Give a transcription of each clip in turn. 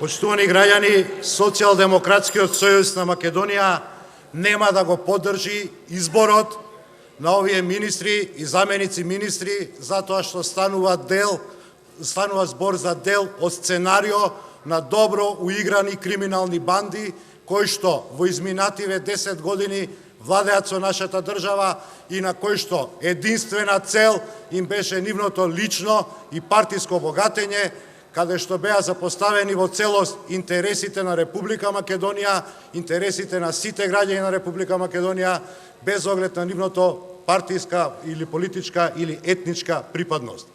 Почитувани граѓани, Социјалдемократскиот сојуз на Македонија нема да го поддржи изборот на овие министри и заменици министри, затоа што станува збор за дел од сценарио на добро уиграни криминални банди, кои што во изминативе 10 години владеат со нашата држава и на кои што единствена цел им беше нивното лично и партиско богатење, каде што беа запоставени во целост интересите на Република Македонија, интересите на сите граѓани на Република Македонија, без оглед на нивното партиска или политичка или етничка припадност.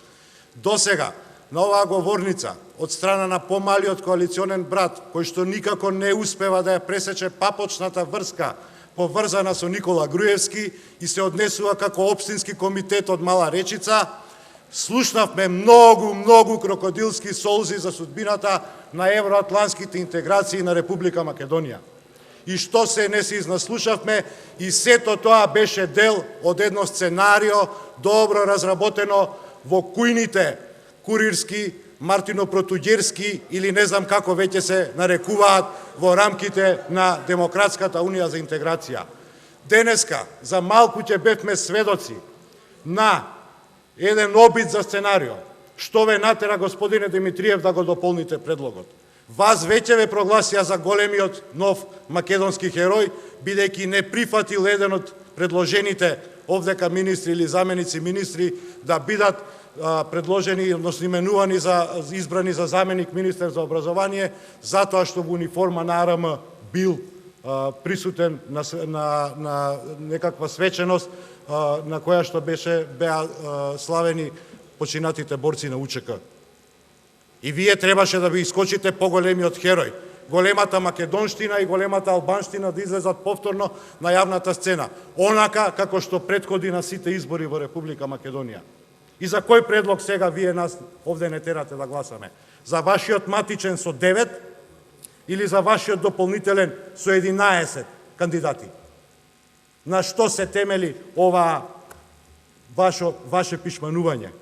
Досега, на оваа говорница, од страна на помалиот коалиционен брат, кој што никако не успева да ја пресече папочната врска поврзана со Никола Груевски и се однесува како општински комитет од Мала Речица, слушнавме многу крокодилски солзи за судбината на евроатлантските интеграции на Република Македонија. И што се не се изнаслушавме, и сето тоа беше дел од едно сценарио добро разработено во кујните курирски, мартино-протуѓерски или не знам како веќе се нарекуваат во рамките на Демократската унија за интеграција. Денеска, за малку ќе бевме сведоци на еден обид за сценарио. Што ве натера, господине Димитриев, да го дополните предлогот? Вас веќе ве прогласија за големиот нов македонски херој, бидејќи не прифатил еден од предложените овдека министри или заменици министри да бидат предложени, односно именувани избрани за заменик министер за образование, затоа што во униформа на АРМ бил присутен на некаква свеченост на која што беа славени починатите борци на УЧК. И вие требаше да ви искочите поголемиот херој, големата македонштина и големата албанштина да излезат повторно на јавната сцена, онака како што претходи на сите избори во Република Македонија. И за кој предлог сега вие нас овде не терате да гласаме? За вашиот матичен со 9 или за вашиот дополнителен со 11 кандидати? На што се темели ова ваше пишманување?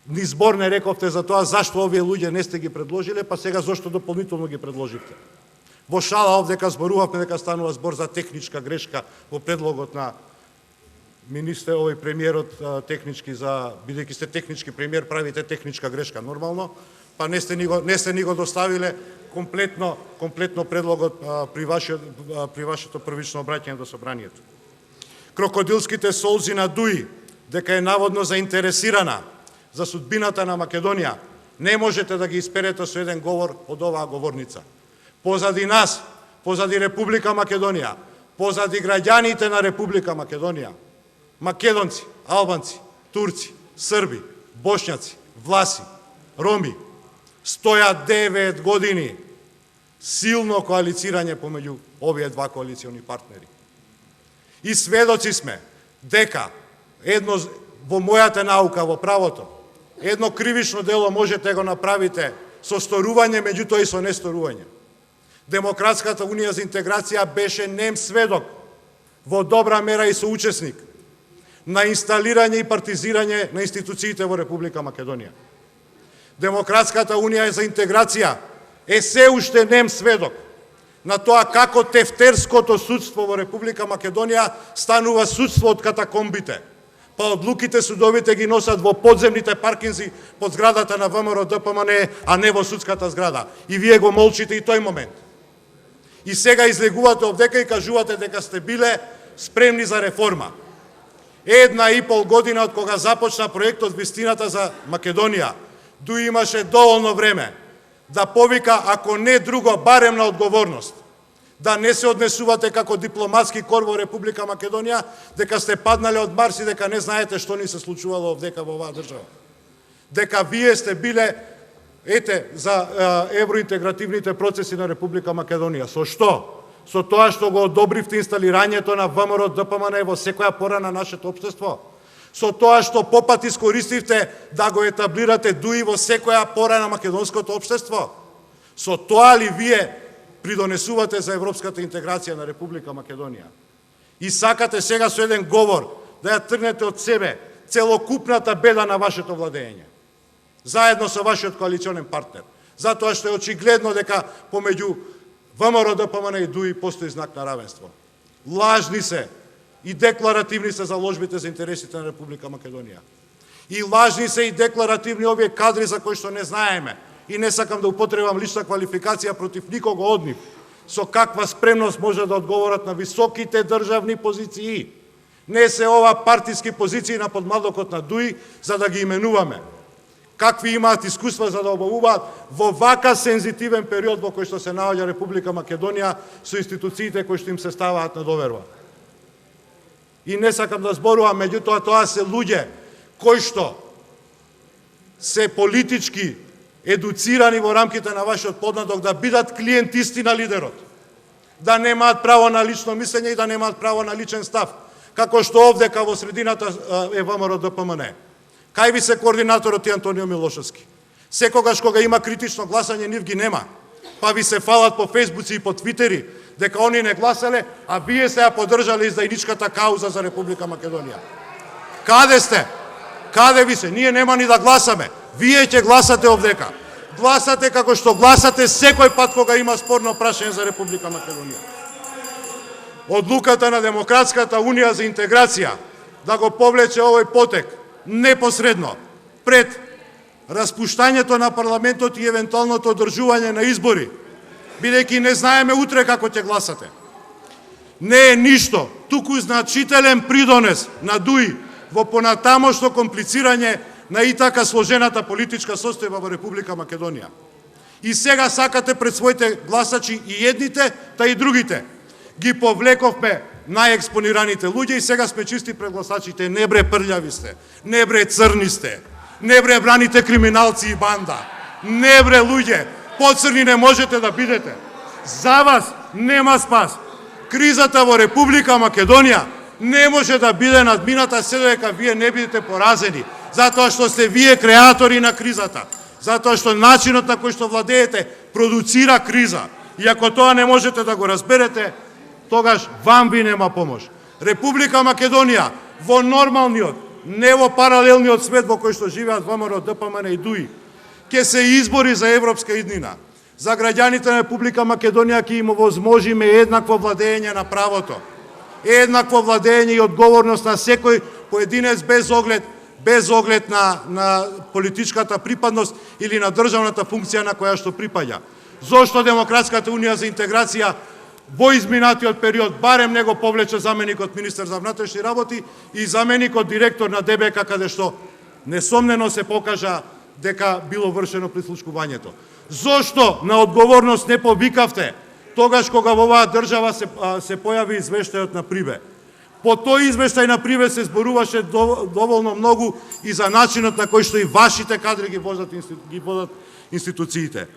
Ни збор не рековте за тоа зашто овие луѓе не сте ги предложиле, па сега зошто дополнително ги предложивте. Во шала овдека зборувавме дека станува збор за техничка грешка во предлогот на министер, премиерот технички, бидејќи сте технички премиер, правите техничка грешка нормално, па не сте ни го доставиле комплетно предлогот при вашето првично обраќање до собранието. Крокодилските солзи на Дуи, дека е наводно заинтересирана за судбината на Македонија, не можете да ги исперете со еден говор од оваа говорница. Позади нас, позади Република Македонија, позади граѓаните на Република Македонија, македонци, албанци, турци, срби, бошњаци, власи, роми, стоја 9 години силно коалицирање помеѓу овие два коалициони партнери. И сведоци сме дека во мојата наука, во правото, едно кривично дело можете да го направите со сторување, меѓутоа и со несторување. Демократската унија за интеграција беше нем сведок, во добра мера и соучесник, на инсталирање и партизирање на институциите во Република Македонија. Демократската унија за интеграција е се уште нем сведок на тоа како тефтерското судство во Република Македонија станува судство од катакомбите, па одлуките судовите ги носат во подземните паркинзи под зградата на ВМРО ДПМН, а не во судската зграда. И вие го молчите и тој момент. И сега излегувате овдека и кажувате дека сте биле спремни за реформа. 1,5 година од кога започна проектот Вистината за Македонија, Дуи имаше доволно време да повика, ако не друго, барем на одговорност. Да не се однесувате како дипломатски кор во Република Македонија, дека сте паднале од Марс и дека не знаете што ни се случувало овдека во оваа држава. Дека вие сте биле, за евроинтегративните процеси на Република Македонија. Со што? Со тоа што го одобривте инсталирањето на ВМРО ДПМН во секоја пора на нашето општество. Со тоа што попат искористивте да го етаблирате Дуи во секоја пора на македонското општество. Со тоа ли вие придонесувате за европската интеграција на Република Македонија? И сакате сега со еден говор да ја тргнете од себе целокупната беда на вашето владење, заедно со вашиот коалиционен партнер. Затоа што е очигледно дека помеѓу ВМРО, ДПМН и ДУИ постои знак на равенство. Лажни се и декларативни се заложбите за интересите на Република Македонија. И лажни се и декларативни овие кадри за кои што не знаеме. И не сакам да употребам лична квалификација против никого од нив, со каква спремност може да одговорат на високите државни позиции. Не се ова партиски позиции на подмладокот на ДУИ за да ги именуваме. Какви имаат искуства за да обавуваат во вака сензитивен период во кој што се наоѓа Република Македонија со институциите кои што им се ставаат на доверба. И не сакам да зборувам, меѓутоа тоа се луѓе кои што се политички едуцирани во рамките на вашиот подмладок да бидат клиентисти на лидерот, да немаат право на лично мислење и да немаат право на личен став, како што овдека во средината е ВМРО ДПМН. Кај ви се координаторот и Антонио Милошевски. Секогаш кога има критично гласање, нив ги нема. Па ви се фалат по фейсбуци и по твитери дека они не гласале, а вие се ја поддржале издајничката кауза за Република Македонија. Каде сте? Каде ви се? Ние нема ни да гласаме. Вие ќе гласате овдека. Гласате како што гласате секој пат кога има спорно прашање за Република Македонија. Одлуката на Демократската унија за интеграција да го повлече овој потек непосредно пред распуштањето на парламентот и евентуалното одржување на избори, бидејќи не знаеме утре како ќе гласате. Не е ништо, туку значителен придонес на ДУИ во понатамошно комплицирање на и така сложената политичка состојба во Република Македонија. И сега сакате пред своите гласачи и едните, та и другите. Ги повлековме најекспонираните луѓе и сега сме чисти пред гласачите. Не бре прљави сте, не бре црни сте, не бре браните криминалци и банда. Не бре луѓе, поцрни не можете да бидете. За вас нема спас. Кризата во Република Македонија не може да биде надмината се додека вие не бидете поразени, затоа што сте вие креатори на кризата, затоа што начинот на кој што владеете продуцира криза. И ако тоа не можете да го разберете, тогаш вам ви нема помош. Република Македонија во нормалниот, не во паралелниот свет во кој што живеат ВМРО, ДПМН и ДУИ, ќе се избори за европска иднина. За граѓаните на Република Македонија ќе им овозможиме еднакво владење на правото, еднакво владење и одговорност на секој поединец без оглед на политичката припадност или на државната функција на која што припаѓа. Зошто Демократската унија за интеграција во изминатиот период барем не го повлече заменикот министер за внатрешни работи и заменикот директор на ДБК, каде што несомнено се покажа дека било вршено прислушкувањето. Зошто на одговорност не повикавте тогаш кога во оваа држава се појави извештајот на Прибе? По тој извештај на Прибе се зборуваше доволно многу и за начинот на кој што и вашите кадри ги водат институциите.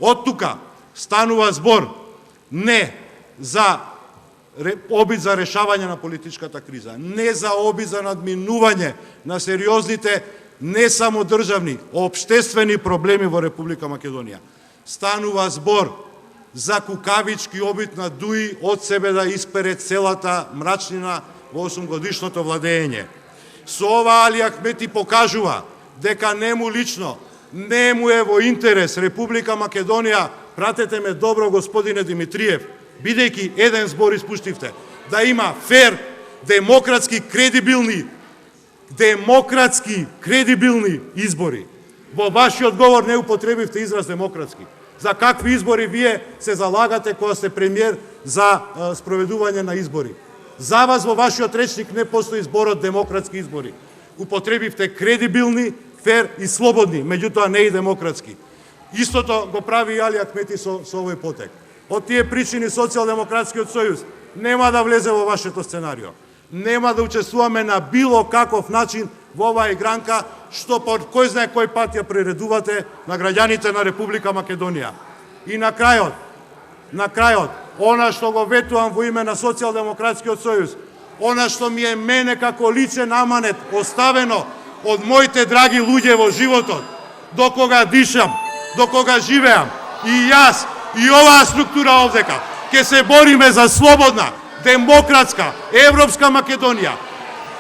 Од тука станува збор не за обид за решавање на политичката криза, не за обид за надминување на сериозните не само државни, општествени проблеми во Република Македонија. Станува збор за кукавички обид на ДУИ од себе да испере целата мрачнина во 8-годишното владење. Со ова Али Ахмети покажува дека не му лично, не му е во интерес Република Македонија, пратете ме добро господине Димитриев, бидејќи еден збор испуштивте, да има фер, демократски, кредибилни избори. Во вашиот говор не употребивте израз демократски. За какви избори вие се залагате кога сте премиер за спроведување на избори? За вас во вашиот речник не постои зборот демократски избори. Употребивте кредибилни, фер и слободни, меѓутоа не и демократски. Истото го прави и Али Ахмети со овој потек. Од тие причини Социјалдемократскиот сојуз нема да влезе во вашето сценарио. Нема да учествуваме на било каков начин во оваа игранка што по кој знае кој пат ја прередувате на граѓаните на Република Македонија. И на крајот, она што го ветувам во име на Социјалдемократскиот сојуз, она што ми е мене како личен аманет оставено од моите драги луѓе во животот, до кога дишам, до кога живеам, и јас, и оваа структура овдека, ќе се бориме за слободна, демократска, европска Македонија,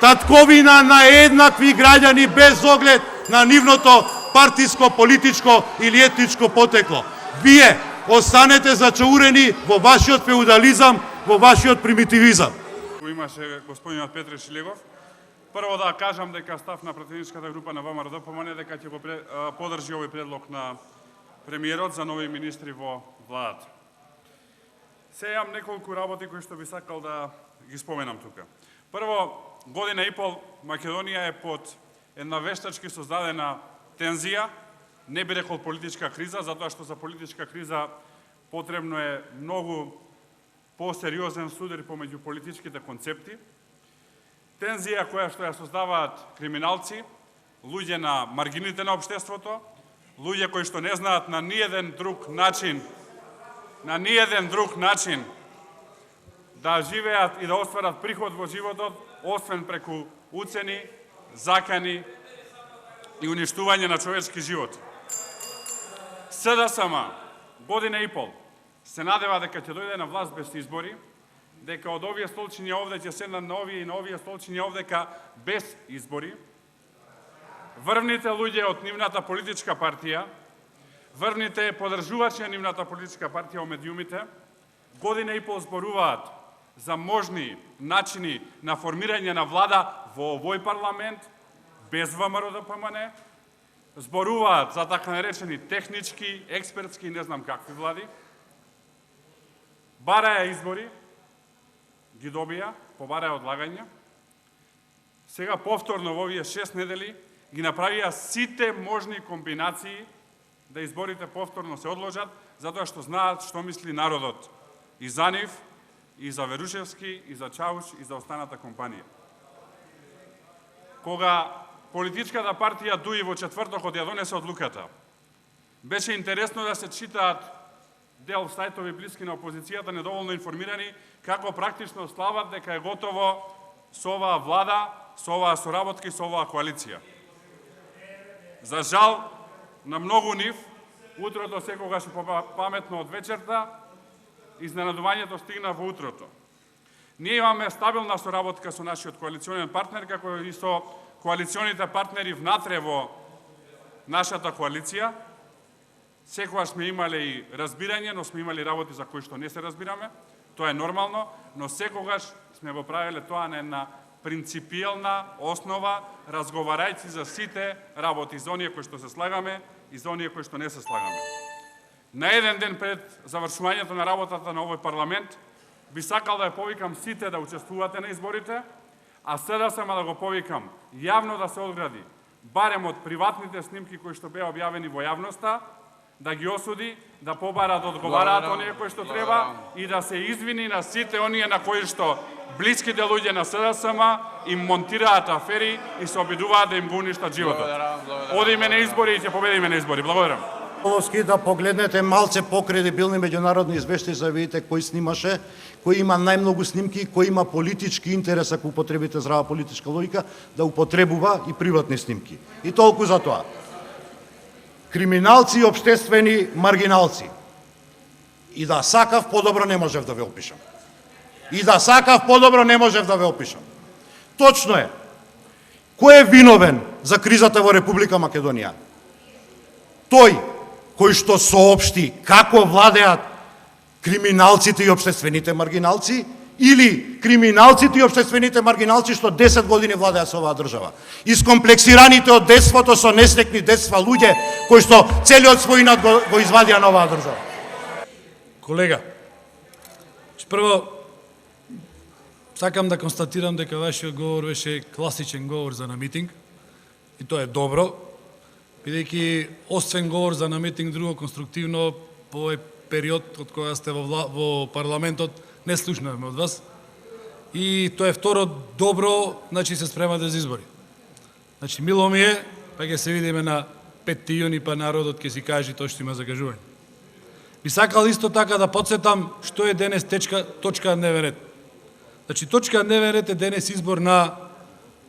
татковина на еднакви граѓани без оглед на нивното партиско, политичко или етничко потекло. Вие останете зачаурени во вашиот феудализам, во вашиот примитивизам. Имаше господинот Петре Шилегов. Прво да кажам дека став на пратеничката група на ВМРО-ДПМН дека ќе го подржи овој предлог на премиерот за нови министри во владата. Се имам неколку работи кои што би сакал да ги споменам тука. Прво, година и пол Македонија е под една вештачки создадена тензија, не би рекол политичка криза, затоа што за политичка криза потребно е многу посериозен судир помеѓу политичките концепти. Тензија која што ја создаваат криминалци, луѓе на маргините на општеството, луѓе кои што не знаат на ниеден друг начин да живеат и да остварат приход во животот, освен преку уцени, закани и уништување на човечки живот. СДСМ година и пол се надева дека ќе дојде на власт без избори, дека од овие столчиња овде ќе седнат на овие столчиња овдека без избори. Врвните луѓе од нивната политичка партија, врвните подржувачи на нивната политичка партија о медиумите, година и пол зборуваат за можни начини на формирање на влада во овој парламент, без ВМРО-ДПМН, зборуваат за така наречени технички, експертски и не знам какви влади, бараја избори, ги добија, побараја одлагање, сега повторно во овие 6 недели ги направија сите можни комбинации да изборите повторно се одложат, затоа што знаат што мисли народот и за нив, и за Верушевски, и за Чауш, и за останата компанија. Кога политичката партија ДУИ во четвртокот ја донесе одлуката, беше интересно да се читаат дел сајтови блиски на опозицијата, недоволно информирани, како практично слават дека е готово со оваа влада, со оваа соработка и со оваа коалиција. За жал, на многу нив, утрото секогаш паметно од вечерта, изненадувањето стигна во утрото. Ние имаме стабилна соработка со нашиот коалиционен партнер, како и со коалиционите партнери внатре во нашата коалиција. Секогаш сме имале и разбирање, но сме имали работи за кои што не се разбираме. Тоа е нормално, но секогаш сме го правеле тоа на една принципиелна основа, разговарајќи за сите работи, за оние кои што се слагаме и за оние кои што не се слагаме. На еден ден пред завршувањето на работата на овој парламент, би сакал да ја повикам сите да учествувате на изборите, а СДСМ да го повикам јавно да се одгради, барем од приватните снимки кои што беа објавени во јавноста, да ги осуди, да побара да одговараат оние кои што треба и да се извини на сите оние на кои што блиските луѓе на СДСМ им монтираат афери и се обидуваат да им го уништат животот. Одиме на избори и ќе победиме на избори. Благодарам. Да погледнете малце покредибилни меѓународни извештаи, за видите кој снимаше, кој има најмногу снимки, кој има политички интерес, ако употребите здрава политичка логика, да употребува и приватни снимки. И толку за тоа. Криминалци и општествени маргиналци. И да сакав, подобро не можев да ве опишам. Точно е. Кој е виновен за кризата во Република Македонија? Тој кој што соопшти како владеат криминалците и општествените маргиналци, или криминалците и општествените маргиналци што 10 години владеат со оваа држава. Искомплексираните од детството со несреќни детства луѓе кои што целиот свој инат го извадија на оваа држава. Колега, прво сакам да констатирам дека вашиот говор беше класичен говор за на митинг и тоа е добро, бидејќи освен говор за на митинг, друго конструктивно по овој период од кога сте во парламентот не слушнавме од вас. И тоа е второ добро, значи се спремате за избори. Значи мило ми е, па ќе се видиме на 5 јуни, па народот ќе си каже тоа што има закажување. Би сакал исто така да подсетам што е денес точка дневен ред. Значи точка дневен ред е денес избор на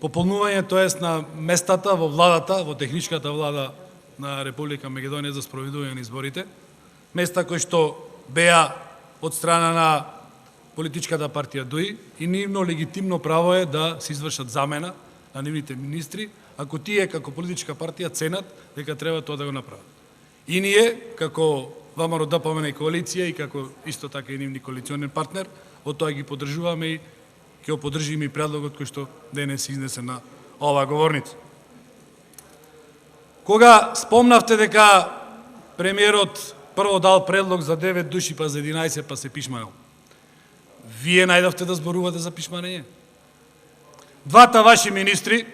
пополнување, тоест на местата во владата, во техничката влада на Република Македонија за спроведување на изборите. Места кои што беа од страна на политичката партија ДУИ и нивно легитимно право е да се извршат замена на нивните министри, ако тие како политичка партија ценат дека треба тоа да го направат. И ние, како ВМРО ДПМН коалиција и како исто така и нивни коалиционен партнер, од тоа ги поддржуваме и ќе го поддржиме и предлогот кој што денес изнесе на оваа говорница. Кога спомнавте дека премиерот прво дал предлог за 9 души, па за 11, па се пишманел, вие најдовте да зборувате за пишмарење? Двата ваши министри,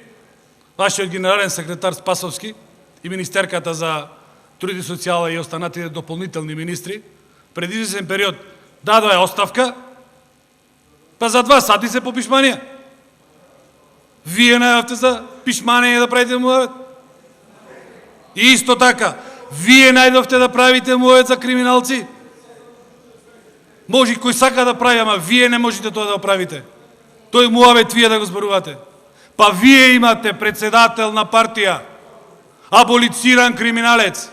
вашиот генерален секретар Спасовски и министерката за труд и социјала и останатите дополнителни министри, пред известен период дадоа оставка, па за 2 сати се по пишманија. Вие најдовте за пишмарење да правите муавет. И исто така, вие најдовте да правите муавет за криминалци. Може кој сака да прави, ама вие не можете тоа да правите. Тој муавет вие да го зборувате. Па вие имате председател на партија, аболициран криминалец.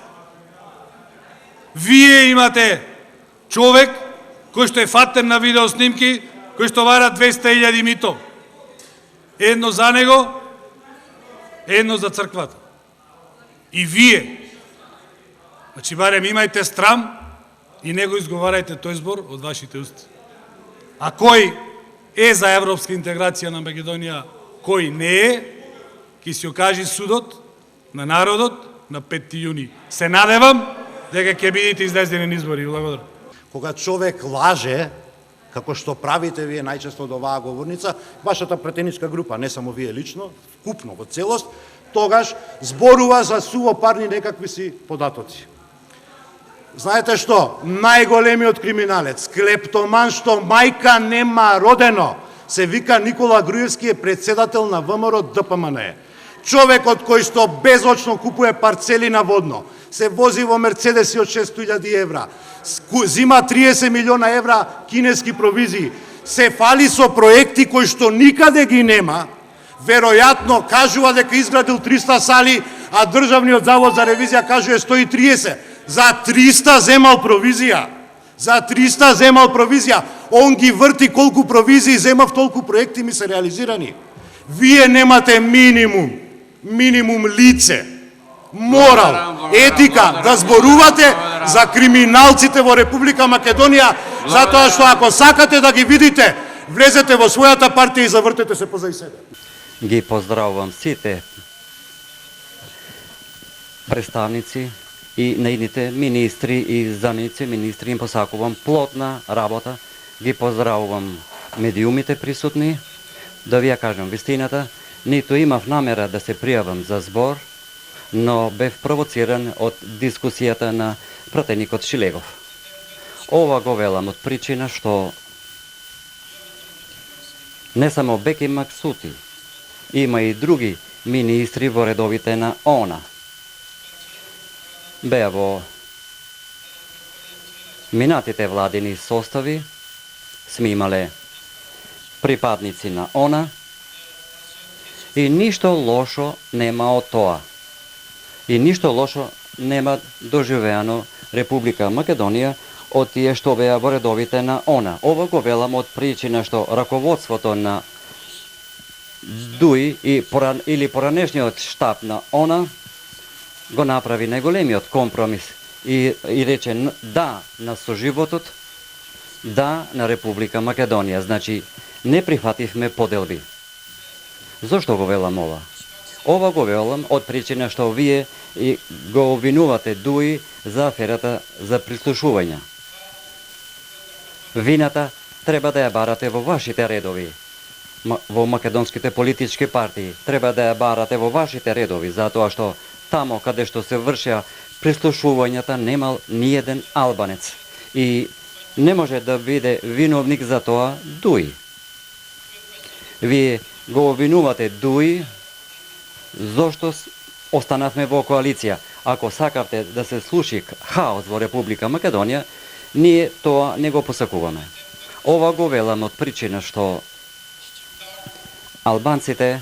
Вие имате човек кој што е фатен на видеоснимки, кој што вара 200.000 мито. Едно за него, едно за црквата. И вие, значи барем имајте срам и не го изговарајте тој збор од вашите усти. А кој е за европска интеграција на Македонија, кој не е, ќе се окаже судот на народот на 5 јуни. Се надевам дека ќе бидете излезени на избори. Благодарам. Кога човек лаже, како што правите вие најчесто од оваа говорница, вашата претеничка група, не само вие лично, купно во целост, тогаш зборува за сувопарни некакви си податоци. Знаете што? Најголемиот криминалец, клептоман што мајка нема родено, се вика Никола Груевски, е председател на ВМРО ДПМН. Човекот кој што безочно купува парцели на водно, се вози во Мерцедеси од 600.000 евра, зима 30 милиона евра кинески провизии, се фали со проекти кои што никаде ги нема, веројатно кажува дека изградил 300 сали, а Државниот завод за ревизија кажува 130. За 300 земал провизија. За 300 земал провизија. Он ги врти колку провизии земав, толку проекти ми се реализирани. Вие немате минимум лице, морал, етика да зборувате за криминалците во Република Македонија, затоа што ако сакате да ги видите, влезете во својата партија и завртете се позај себе. Ги поздравувам сите представници и нејните министри и заменици министри, им посакувам плотна работа. Ги поздравувам медиумите присутни. Да ви ја кажам вистината, ниту имав намера да се пријавам за збор, но бев провоциран од дискусијата на пратеникот Шилегов. Ова го велам од причина што не само Беки Максути, има и други министри во редовите на ОНА. Беа во минатите владини состави, сме имале припадници на ОНА и ништо лошо нема од тоа. И ништо лошо нема доживеано Република Македонија од тие што беа во редовите на ОНА. Ова го велам од причина што раководството на ДУИ или поранешниот штаб на ОНА го направи најголемиот компромис и рече да на соживотот, да на Република Македонија. Значи, не прифативме поделби. Зошто го велам ова? Ова го велам од причина што вие го обвинувате ДУИ за аферата за прислушување. Вината треба да ја барате во вашите редови. Во македонските политички партии треба да ја барате во вашите редови, затоа што тамо каде што се вршеа прислушувањата немал ниеден албанец и не може да биде виновник за тоа ДУИ. Вие го обвинувате ДУИ зошто останавме во коалиција. Ако сакавте да се слуши хаос во Република Македонија, ние тоа не го посакуваме. Ова го велам од причина што албанците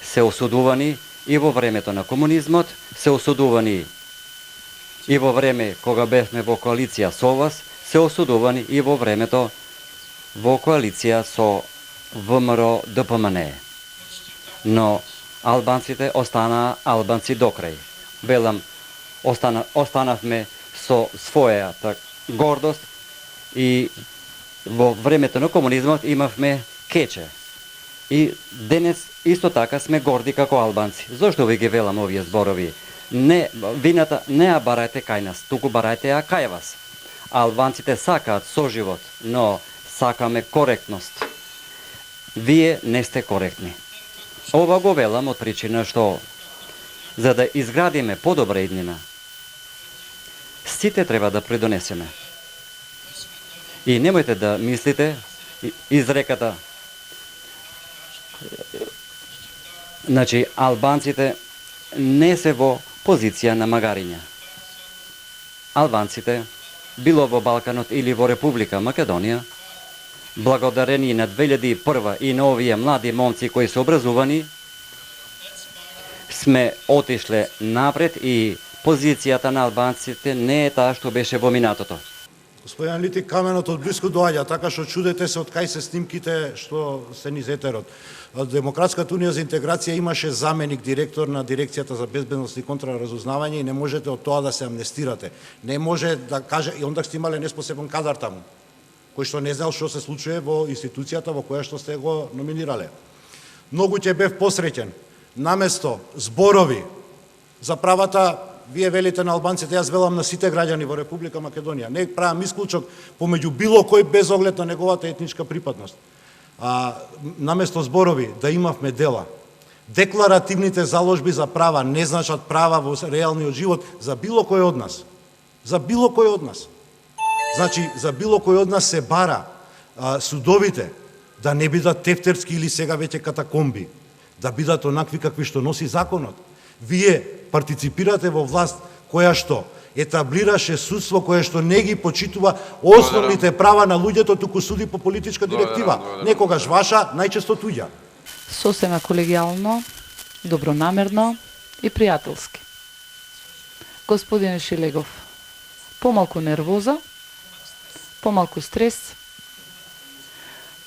се осудувани и во времето на комунизмот, се осудувани и во време кога бевме во коалиција со вас, се осудувани и во времето во коалиција со ВМРО ДПМН. Но албанците останаа албанци до крај. Велам, останавме со својата гордост и во времето на комунизмот имавме кече. И денес исто така сме горди како албанци. Зошто ви ги велам овие зборови? Не, вината не ја барајте кај нас, туку барајте ја кај вас. Албанците сакаат соживот, но сакаме коректност. Вие не сте коректни. Ова го велам од причина што за да изградиме подобра иднина, сите треба да придонесеме. И немојте да мислите изреката значи албанците не се во позиција на магариња. Албанците, било во Балканот или во Република Македонија, благодарение на 2001 и на овие млади момци кои се образувани, сме отишле напред и позицијата на албанците не е таа што беше во минатото. Господин Лити, каменот од близко доаѓа, така што чудете се од кај се снимките што се низ етерот. Демократската унија за интеграција имаше заменик директор на дирекцијата за безбедност и контраразузнавање и не можете од тоа да се амнестирате. Не може да каже и онда сте имале неспособен кадар таму, кој што не знал што се случува во институцијата во која што сте го номинирале. Многу ќе бев посреќен. Наместо зборови за правата, вие велите на албанците, јас велам на сите граѓани во Република Македонија. Не правам исклучок помеѓу било кој без оглед на неговата етничка припадност. Наместо зборови да имавме дела. Декларативните заложби за права не значат права во реалниот живот за било кој од нас. За било кој од нас. Значи, за било кој од нас се бара судовите да не бидат тефтерски или сега веќе катакомби, да бидат онакви какви што носи законот. Вие партиципирате во власт која што етаблираше судство кое што не ги почитува основните права на луѓето, туку суди по политичка директива. Некогаш ваша, најчесто туѓа. Сосема колегијално, добронамерно и пријателски. Господине Шилегов, помалку нервоза, помалку стрес,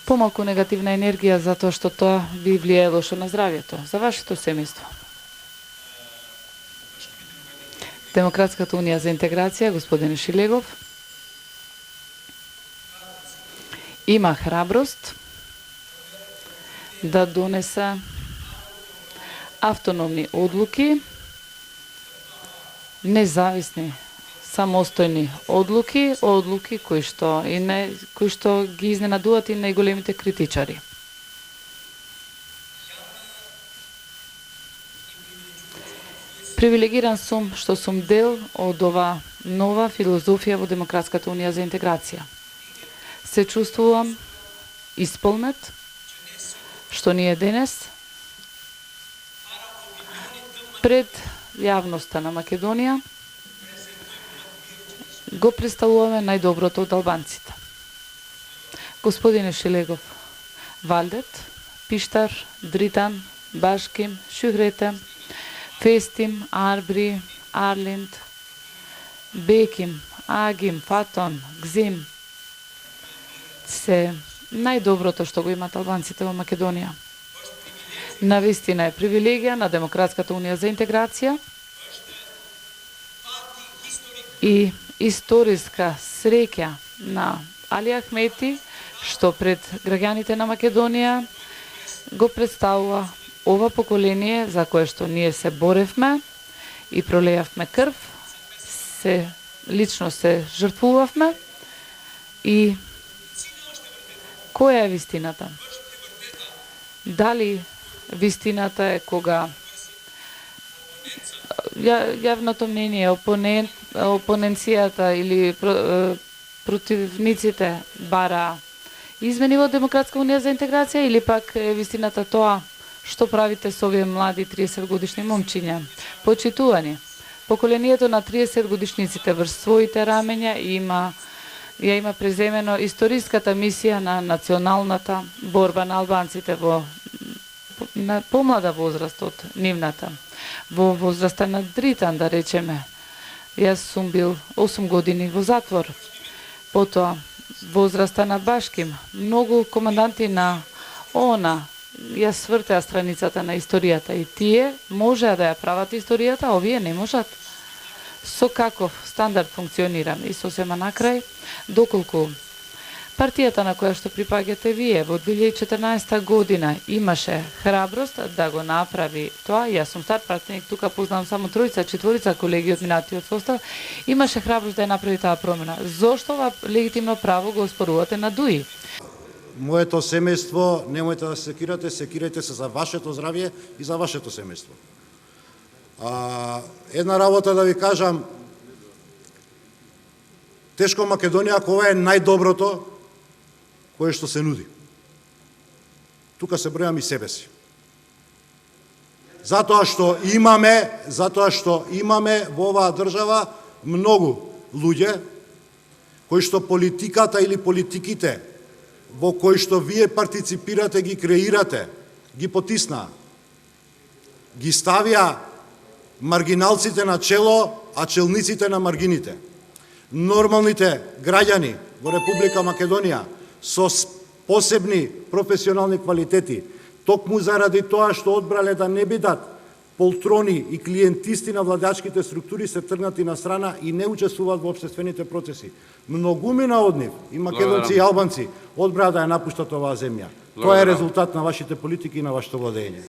помалку негативна енергија затоа што тоа ви влијае лошо на здравјето, за вашето семејство. Демократската унија за интеграција, господине Шилегов, има храброст да донесе автономни одлуки, независни, самостојни одлуки кои што ги изненадуваат и најголемите критичари. Привилегиран сум што сум дел од ова нова филозофија во Демократската унија за интеграција. Се чувствувам исполнет што ние денес пред јавноста на Македонија го представуваме најдоброто од албанците. Господине Шилегов, Валдет, Пиштар, Дритан, Башким, Шухрете, Фестим, Арбри, Арлинд, Беким, Агим, Фатон, Гзим се најдоброто што го имат албанците во Македонија. Навистина е привилегија на Демократската унија за интеграција и историска среќа на Али Ахмети што пред граѓаните на Македонија го представува ова поколение за кое што ние се боревме и пролејавме крв, лично се жртвувавме и која е вистината? Дали вистината е кога јавното мнение, опоненцијата или противниците бара измени во Демократска унија за интеграција или пак е вистината тоа што правите со овие млади 30 годишни момчиња? Почитувани. Поколението на 30 годишниците врз своите рамења ја има преземено историската мисија на националната борба на албанците на помлада возраст од нивната. Во возраста на Дритан, да речеме. Јас сум бил 8 години во затвор. Потоа, возраста на Башким. Многу команданти на ООН ја свртеа страницата на историјата и тие можеа да ја прават историјата, овие не можат. Со каков стандард функционираме и сосема накрај, доколку партијата на која што припаѓате вие во 2014 година имаше храброст да го направи тоа, јас сум стар пратеник, тука познавам само 3-4 колеги од минатиот состав, имаше храброст да ја направи таа промена. Зошто ова легитимно право го оспорувате на ДУИ? Моето семејство, немојте да се секирате се за вашето здравје и за вашето семејство. Една работа да ви кажам, тешко Македонија, ако ова е најдоброто кое што се нуди. Тука се бројам и себе си. Затоа што имаме во оваа држава многу луѓе кои што политиката или политиките во кои што вие партиципирате, ги креирате, ги потиснаа. Ги ставија маргиналците на чело, а челниците на маргините. Нормалните граѓани во Република Македонија со посебни професионални квалитети, токму заради тоа што одбрале да не бидат полтрони и клиентисти на владачките структури, се тргнати на страна и не учествуваат во општествените процеси. Многумина од нив, и македонци и албанци, одбраа да ја напуштат оваа земја. Тоа е резултат на вашите политики и на вашето владење.